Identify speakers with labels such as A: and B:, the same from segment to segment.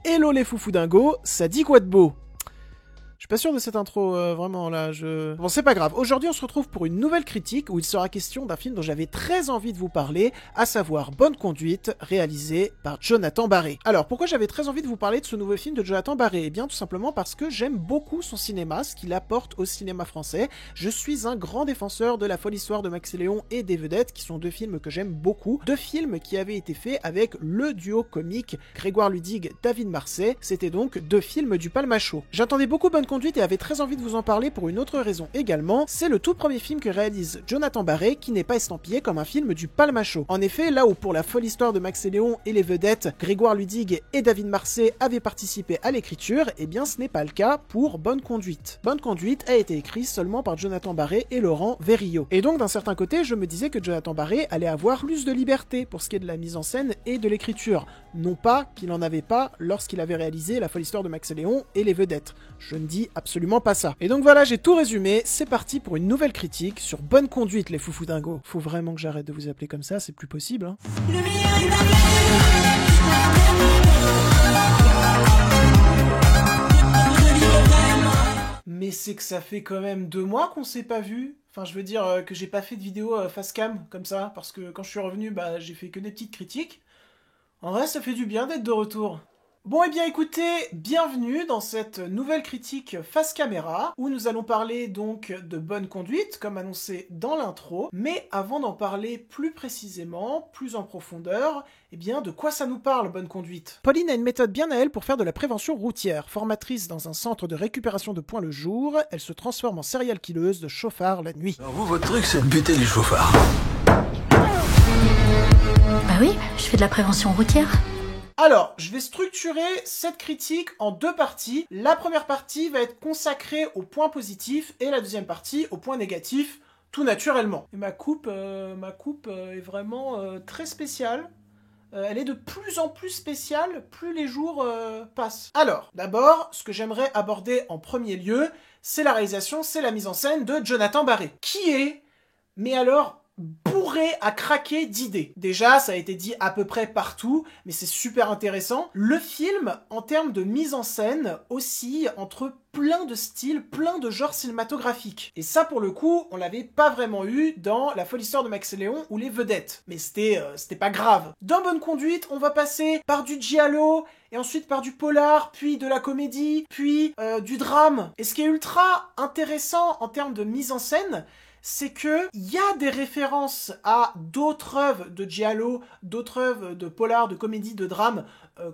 A: Hello les foufous dingos, ça dit quoi de beau? Je suis pas sûr de cette intro, vraiment, là, Bon, c'est pas grave. Aujourd'hui, on se retrouve pour une nouvelle critique où il sera question d'un film dont j'avais très envie de vous parler, à savoir Bonne Conduite, réalisé par Jonathan Barré. Alors, pourquoi j'avais très envie de vous parler de ce nouveau film de Jonathan Barré? Eh bien, tout simplement parce que j'aime beaucoup son cinéma, ce qu'il apporte au cinéma français. Je suis un grand défenseur de La folle histoire de Max et Léon et des Vedettes, qui sont deux films que j'aime beaucoup. Deux films qui avaient été faits avec le duo comique Grégoire Ludig, David Marsay. C'était donc deux films du Palmachot. J'attendais beaucoup Bonne Conduite et avait très envie de vous en parler pour une autre raison également, c'est le tout premier film que réalise Jonathan Barré qui n'est pas estampillé comme un film du Palmachot. En effet, là où pour La folle histoire de Max et Léon et les Vedettes, Grégoire Ludig et David Marsay avaient participé à l'écriture, eh bien ce n'est pas le cas pour Bonne Conduite. Bonne Conduite a été écrit seulement par Jonathan Barré et Laurent Verriot. Et donc d'un certain côté, je me disais que Jonathan Barré allait avoir plus de liberté pour ce qui est de la mise en scène et de l'écriture. Non pas qu'il en avait pas lorsqu'il avait réalisé La folle histoire de Max et Léon et les Vedettes. Je ne dis absolument pas ça. Et donc voilà, j'ai tout résumé, c'est parti pour une nouvelle critique sur Bonne Conduite, les foufous dingos. Faut vraiment que j'arrête de vous appeler comme ça, c'est plus possible, hein. Mais c'est que ça fait quand même 2 mois qu'on s'est pas vu. Enfin, je veux dire que j'ai pas fait de vidéo face cam comme ça, parce que quand je suis revenu, bah j'ai fait que des petites critiques. En vrai, ça fait du bien d'être de retour. Bon, eh bien écoutez, bienvenue dans cette nouvelle critique face caméra, où nous allons parler donc de Bonne Conduite, comme annoncé dans l'intro, mais avant d'en parler plus précisément, plus en profondeur, eh bien de quoi ça nous parle, Bonne Conduite? Pauline a une méthode bien à elle pour faire de la prévention routière. Formatrice dans un centre de récupération de points le jour, elle se transforme en serial killeuse de chauffards la nuit.
B: Alors vous, votre truc, c'est de buter les chauffards.
C: Bah oui, je fais de la prévention routière.
A: Alors, je vais structurer cette critique en 2 parties. La première partie va être consacrée aux points positifs et la deuxième partie aux points négatifs, tout naturellement. Et ma coupe est vraiment très spéciale. Elle est de plus en plus spéciale, plus les jours passent. Alors, d'abord, ce que j'aimerais aborder en premier lieu, c'est la réalisation, c'est la mise en scène de Jonathan Barré. Qui est, mais alors, bourré à craquer d'idées. Déjà, ça a été dit à peu près partout, mais c'est super intéressant. Le film, en termes de mise en scène, oscille entre plein de styles, plein de genres cinématographiques. Et ça, pour le coup, on l'avait pas vraiment eu dans La folle histoire de Max et Léon ou Les Vedettes. Mais c'était pas grave. Dans Bonne Conduite, on va passer par du giallo, et ensuite par du polar, puis de la comédie, puis du drame. Et ce qui est ultra intéressant en termes de mise en scène, c'est que il y a des références à d'autres œuvres de giallo, d'autres œuvres de polar, de comédie, de drame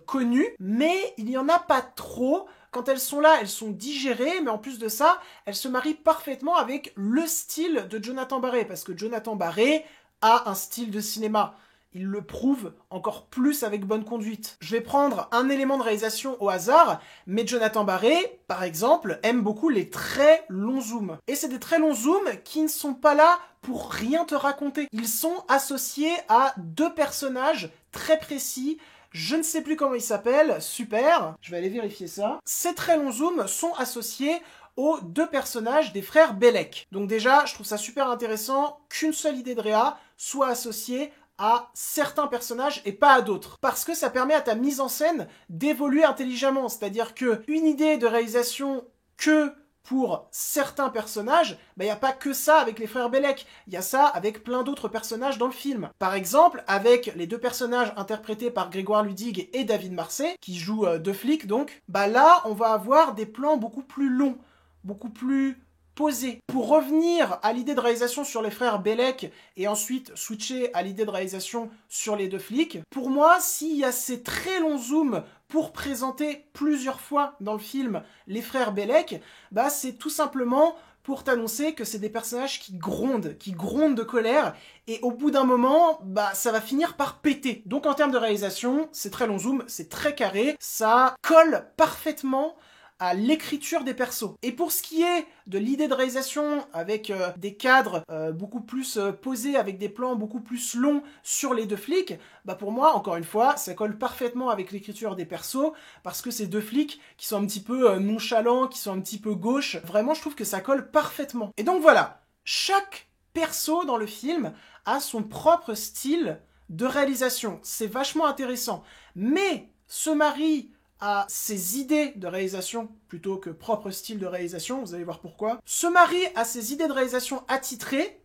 A: connues, mais il n'y en a pas trop. Quand elles sont là, elles sont digérées, mais en plus de ça, elles se marient parfaitement avec le style de Jonathan Barré, parce que Jonathan Barré a un style de cinéma. Il le prouve encore plus avec Bonne Conduite. Je vais prendre un élément de réalisation au hasard, mais Jonathan Barré, par exemple, aime beaucoup les très longs zooms. Et c'est des très longs zooms qui ne sont pas là pour rien te raconter. Ils sont associés à 2 personnages très précis. Je ne sais plus comment ils s'appellent, super, je vais aller vérifier ça. Ces très longs zooms sont associés aux 2 personnages des frères Bellec. Donc déjà, je trouve ça super intéressant qu'une seule idée de réa soit associée à certains personnages et pas à d'autres. Parce que ça permet à ta mise en scène d'évoluer intelligemment. C'est-à-dire que une idée de réalisation que pour certains personnages, il n'y a pas que ça avec les frères Bellec, il y a ça avec plein d'autres personnages dans le film. Par exemple, avec les 2 personnages interprétés par Grégoire Ludig et David Marsay, qui jouent 2 flics donc, là on va avoir des plans beaucoup plus longs, beaucoup plus posé. Pour revenir à l'idée de réalisation sur les frères Bellec et ensuite switcher à l'idée de réalisation sur les 2 flics, pour moi, s'il y a ces très longs zooms pour présenter plusieurs fois dans le film les frères Bellec, c'est tout simplement pour t'annoncer que c'est des personnages qui grondent de colère, et au bout d'un moment, ça va finir par péter. Donc en termes de réalisation, ces très longs zooms, c'est très carré, ça colle parfaitement à l'écriture des persos. Et pour ce qui est de l'idée de réalisation avec des cadres beaucoup plus posés, avec des plans beaucoup plus longs sur les 2 flics, pour moi, encore une fois, ça colle parfaitement avec l'écriture des persos, parce que ces 2 flics qui sont un petit peu nonchalants, qui sont un petit peu gauches, vraiment je trouve que ça colle parfaitement. Et donc voilà, chaque perso dans le film a son propre style de réalisation. C'est vachement intéressant. Mais se marie à ses idées de réalisation plutôt que propre style de réalisation, vous allez voir pourquoi, se marie à ses idées de réalisation attitrées,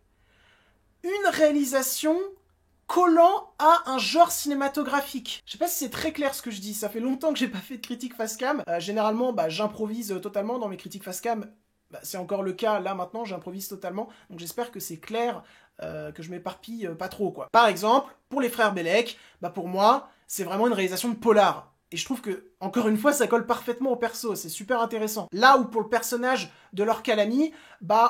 A: une réalisation collant à un genre cinématographique. Je sais pas si c'est très clair ce que je dis, ça fait longtemps que j'ai pas fait de critique face cam. Généralement, j'improvise totalement dans mes critiques face cam. C'est encore le cas là maintenant, j'improvise totalement. Donc j'espère que c'est clair, que je m'éparpille pas trop quoi. Par exemple, pour les frères Bellec, pour moi, c'est vraiment une réalisation de polar. Et je trouve que, encore une fois, ça colle parfaitement au perso, c'est super intéressant. Là où pour le personnage de Lorca Lamy,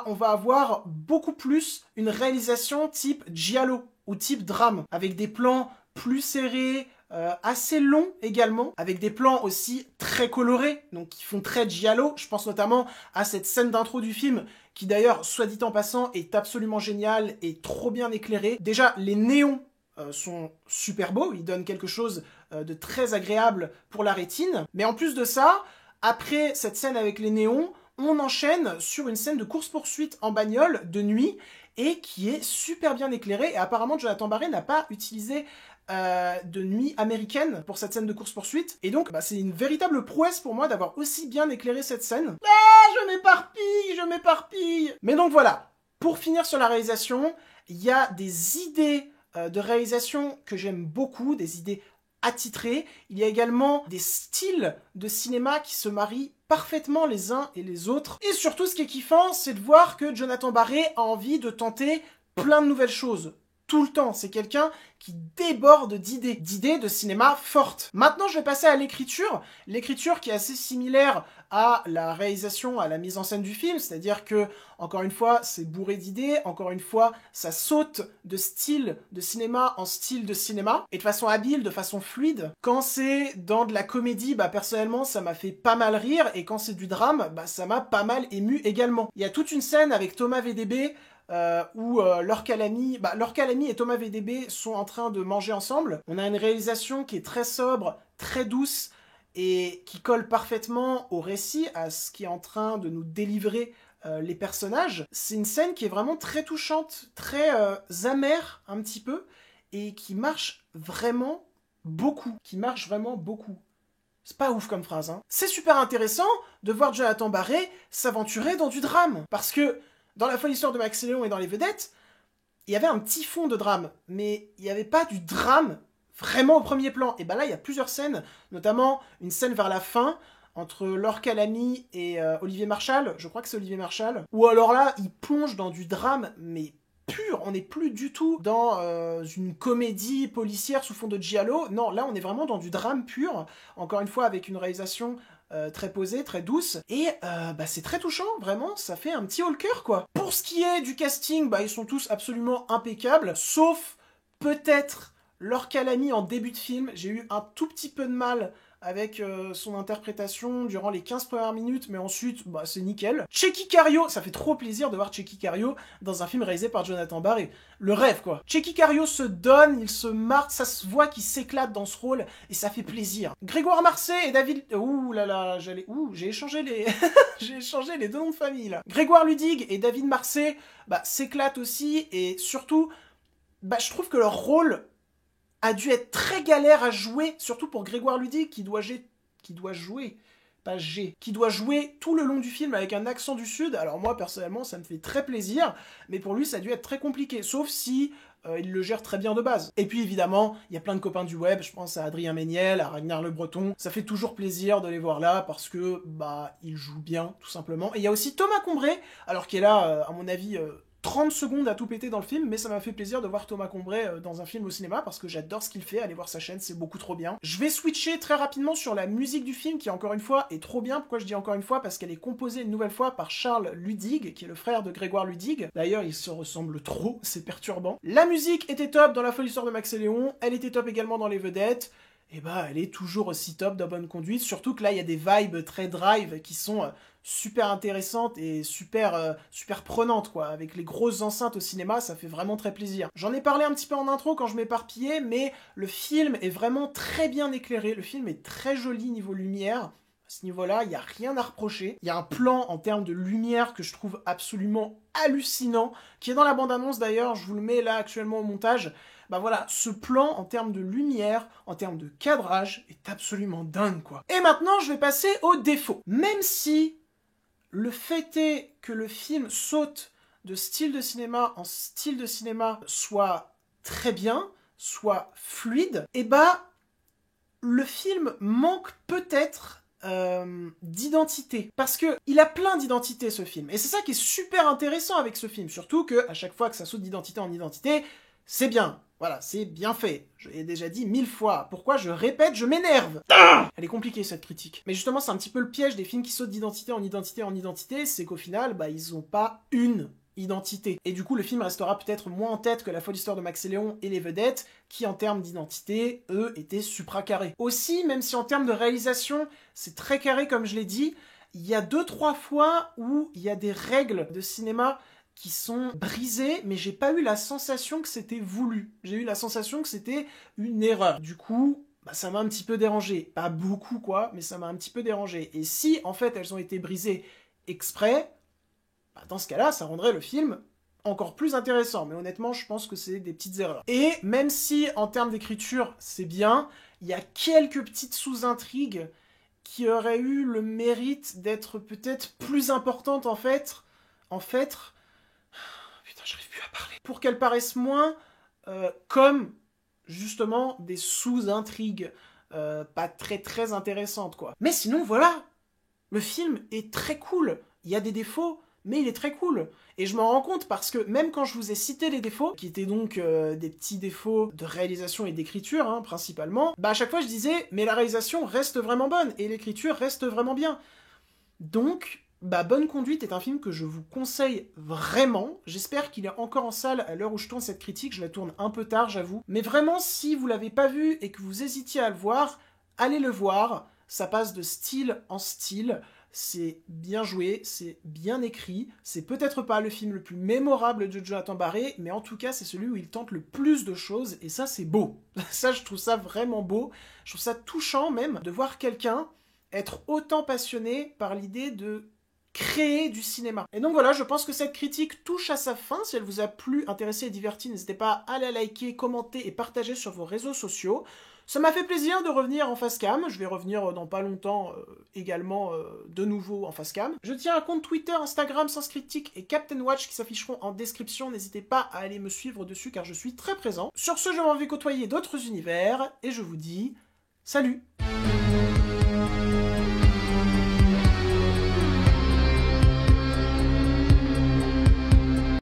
A: on va avoir beaucoup plus une réalisation type giallo ou type drame, avec des plans plus serrés, assez longs également, avec des plans aussi très colorés, donc qui font très giallo. Je pense notamment à cette scène d'intro du film, qui d'ailleurs, soit dit en passant, est absolument géniale et trop bien éclairée. Déjà, les néons sont super beaux, ils donnent quelque chose de très agréable pour la rétine. Mais en plus de ça, après cette scène avec les néons, on enchaîne sur une scène de course-poursuite en bagnole de nuit et qui est super bien éclairée. Et apparemment, Jonathan Barré n'a pas utilisé de nuit américaine pour cette scène de course-poursuite. Et donc, c'est une véritable prouesse pour moi d'avoir aussi bien éclairé cette scène. Ah, je m'éparpille. Mais donc voilà, pour finir sur la réalisation, il y a des idées de réalisation que j'aime beaucoup, des idées attitrées. Il y a également des styles de cinéma qui se marient parfaitement les uns et les autres. Et surtout, ce qui est kiffant, c'est de voir que Jonathan Barré a envie de tenter plein de nouvelles choses. Tout le temps, c'est quelqu'un qui déborde d'idées de cinéma fortes. Maintenant, je vais passer à l'écriture qui est assez similaire à la réalisation, à la mise en scène du film, c'est-à-dire que, encore une fois, c'est bourré d'idées, encore une fois, ça saute de style de cinéma en style de cinéma, et de façon habile, de façon fluide. Quand c'est dans de la comédie, personnellement, ça m'a fait pas mal rire, et quand c'est du drame, ça m'a pas mal ému également. Il y a toute une scène avec Thomas VDB, où Lorca Lamy et Thomas VDB sont en train de manger ensemble. On a une réalisation qui est très sobre, très douce, et qui colle parfaitement au récit, à ce qui est en train de nous délivrer les personnages. C'est une scène qui est vraiment très touchante, très amère un petit peu, et qui marche vraiment beaucoup. C'est pas ouf comme phrase, hein. C'est super intéressant de voir Jonathan Barré s'aventurer dans du drame, parce que dans La folle histoire de Max et Léon et dans Les Vedettes, il y avait un petit fond de drame, mais il n'y avait pas du drame vraiment au premier plan. Et là, il y a plusieurs scènes, notamment une scène vers la fin, entre Lorca Lamy et Olivier Marchal, je crois que c'est Olivier Marchal, où alors là, il plonge dans du drame, mais pur, on n'est plus du tout dans une comédie policière sous fond de giallo, non, là on est vraiment dans du drame pur, encore une fois avec une réalisation très posée, très douce, et c'est très touchant, vraiment, ça fait un petit haut le cœur, quoi. Pour ce qui est du casting, ils sont tous absolument impeccables, sauf peut-être Lorca Lamy en début de film, j'ai eu un tout petit peu de mal avec son interprétation durant les 15 premières minutes, mais ensuite, c'est nickel. Tchéky Karyo, ça fait trop plaisir de voir Tchéky Karyo dans un film réalisé par Jonathan Barré. Le rêve, quoi. Tchéky Karyo se donne, il se marre, ça se voit qu'il s'éclate dans ce rôle, et ça fait plaisir. Grégoire Marcet et David... Ouh là là, j'ai échangé les... j'ai échangé les deux noms de famille, là. Grégoire Ludig et David Marcet, s'éclatent aussi, et surtout, je trouve que leur rôle a dû être très galère à jouer, surtout pour Grégoire Ludig, qui doit jouer tout le long du film avec un accent du Sud. Alors moi, personnellement, ça me fait très plaisir, mais pour lui, ça a dû être très compliqué, sauf si il le gère très bien de base. Et puis évidemment, il y a plein de copains du web, je pense à Adrien Méniel, à Ragnar Le Breton, ça fait toujours plaisir de les voir là, parce que, ils jouent bien, tout simplement. Et il y a aussi Thomas Combray, alors qui est là, à mon avis... 30 secondes à tout péter dans le film, mais ça m'a fait plaisir de voir Thomas Combray dans un film au cinéma, parce que j'adore ce qu'il fait, allez voir sa chaîne, c'est beaucoup trop bien. Je vais switcher très rapidement sur la musique du film, qui encore une fois est trop bien. Pourquoi je dis encore une fois? Parce qu'elle est composée une nouvelle fois par Charles Ludig, qui est le frère de Grégoire Ludig. D'ailleurs, ils se ressemblent trop, c'est perturbant. La musique était top dans La folle histoire de Max et Léon, elle était top également dans Les Vedettes, et elle est toujours aussi top dans Bonne Conduite, surtout que là, il y a des vibes très drive qui sont super intéressantes et super prenantes, quoi. Avec les grosses enceintes au cinéma, ça fait vraiment très plaisir. J'en ai parlé un petit peu en intro quand je m'éparpillais, mais le film est vraiment très bien éclairé, le film est très joli niveau lumière. À ce niveau-là, il n'y a rien à reprocher. Il y a un plan en termes de lumière que je trouve absolument hallucinant, qui est dans la bande-annonce d'ailleurs, je vous le mets là actuellement au montage. bah voilà, ce plan en termes de lumière, en termes de cadrage, est absolument dingue, quoi. Et maintenant, je vais passer aux défauts. Même si le fait est que le film saute de style de cinéma en style de cinéma soit très bien, soit fluide, et bah, le film manque peut-être d'identité. Parce que il a plein d'identités, ce film. Et c'est ça qui est super intéressant avec ce film. Surtout que à chaque fois que ça saute d'identité en identité, c'est bien. Voilà, c'est bien fait. Je l'ai déjà dit 1000 fois. Pourquoi je répète, je m'énerve. Elle est compliquée, cette critique. Mais justement, c'est un petit peu le piège des films qui sautent d'identité en identité en identité, c'est qu'au final, bah, ils ont pas une identité. Et du coup, le film restera peut-être moins en tête que La folle histoire de Max et Léon et Les Vedettes, qui en termes d'identité, eux, étaient supra-carrés. Aussi, même si en termes de réalisation, c'est très carré comme je l'ai dit, il y a 2-3 fois où il y a des règles de cinéma qui sont brisées, mais j'ai pas eu la sensation que c'était voulu. J'ai eu la sensation que c'était une erreur. Du coup, bah, ça m'a un petit peu dérangé. Pas beaucoup, quoi, mais ça m'a un petit peu dérangé. Et si, en fait, elles ont été brisées exprès, bah, dans ce cas-là, ça rendrait le film encore plus intéressant. Mais honnêtement, je pense que c'est des petites erreurs. Et même si, en termes d'écriture, c'est bien, il y a quelques petites sous-intrigues qui auraient eu le mérite d'être peut-être plus importantes, en fait... Putain, j'arrive plus à parler. Pour qu'elles paraissent moins comme, justement, des sous-intrigues pas très intéressantes, quoi. Mais sinon, voilà, le film est très cool. Il y a des défauts, mais il est très cool. Et je m'en rends compte parce que même quand je vous ai cité les défauts, qui étaient donc des petits défauts de réalisation et d'écriture, hein, principalement, bah à chaque fois je disais, mais la réalisation reste vraiment bonne, et l'écriture reste vraiment bien. Donc, bah Bonne Conduite est un film que je vous conseille vraiment. J'espère qu'il est encore en salle à l'heure où je tourne cette critique, je la tourne un peu tard, j'avoue. Mais vraiment, si vous l'avez pas vu et que vous hésitiez à le voir, allez le voir. Ça passe de style en style. C'est bien joué, c'est bien écrit, c'est peut-être pas le film le plus mémorable de Jonathan Barré, mais en tout cas c'est celui où il tente le plus de choses, et ça c'est beau. Ça je trouve ça vraiment beau, je trouve ça touchant même, de voir quelqu'un être autant passionné par l'idée de créer du cinéma. Et donc voilà, je pense que cette critique touche à sa fin. Si elle vous a plu, intéressé et diverti, n'hésitez pas à la liker, commenter et partager sur vos réseaux sociaux. Ça m'a fait plaisir de revenir en face cam. Je vais revenir dans pas longtemps également de nouveau en face cam. Je tiens un compte Twitter, Instagram, Sens Critique et Captain Watch qui s'afficheront en description. N'hésitez pas à aller me suivre dessus car je suis très présent. Sur ce, je m'en vais côtoyer d'autres univers et je vous dis salut!